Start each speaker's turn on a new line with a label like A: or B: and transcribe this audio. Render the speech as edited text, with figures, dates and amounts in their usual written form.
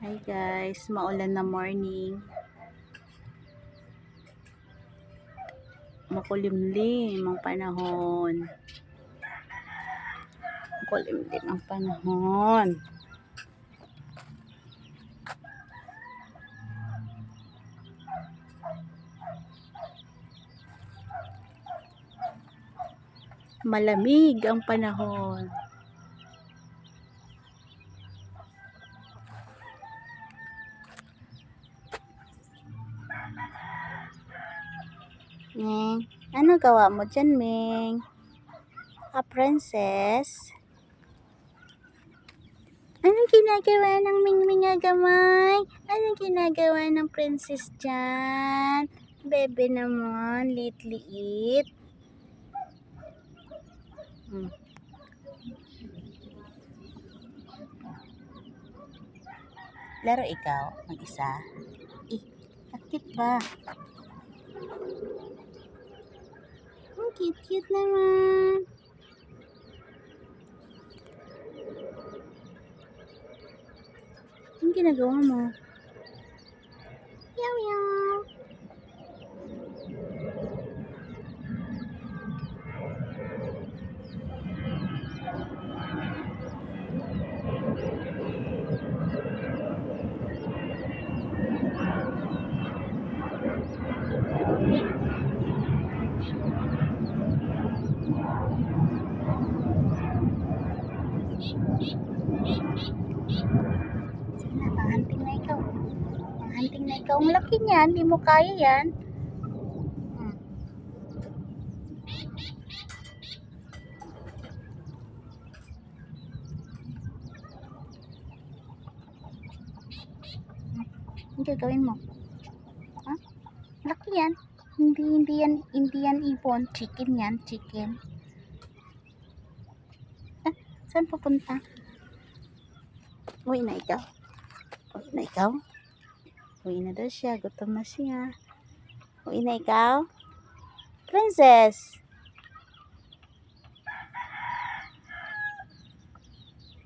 A: Hi guys, maulan na morning. Makulimlim ang panahon. Makulimlim ang panahon. Malamig ang panahon. Ming, ano gawa mo dyan, Ming? A princess? Anong ginagawa ng Mingming agamay? Anong ginagawa ng princess dyan? Bebe naman, liit-liit. Laro ikaw, mag-isa? Akit ba? Ang cute-cute naman. Ang ginagawa mo? Meow meow. Sana, panghunting na ikaw. Panghunting na ikaw. Ang laki niyan, hindi mo kaya yan. Ang gagawin mo? Ha? Laki yan. Hindi yan ibon. Chicken yan, chicken. Saan pupunta? Uwi na ikaw. Uwi na ikaw. Uwi na daw siya. Gutom na siya. Uwi na ikaw. Princess!